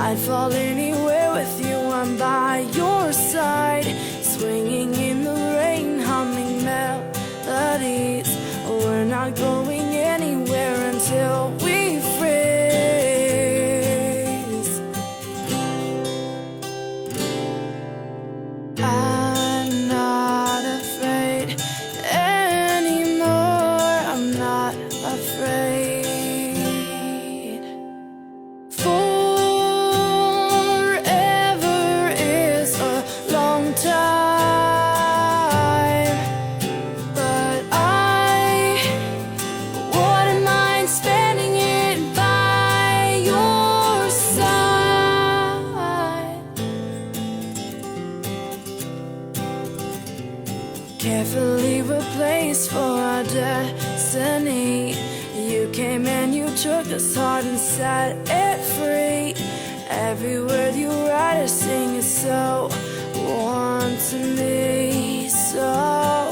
I'd fall anywhere with you, I'm by your side, swinging in the rain, humming melodies. We're not going anywhere until we freeze. I'm not afraid anymore, I'm not afraid. Forever is a long time, but I wouldn't mind spending it by your side. Carefully replaced for our destiny. You came and you took this heart and set it free. Every word you write or sing is so warm to me, so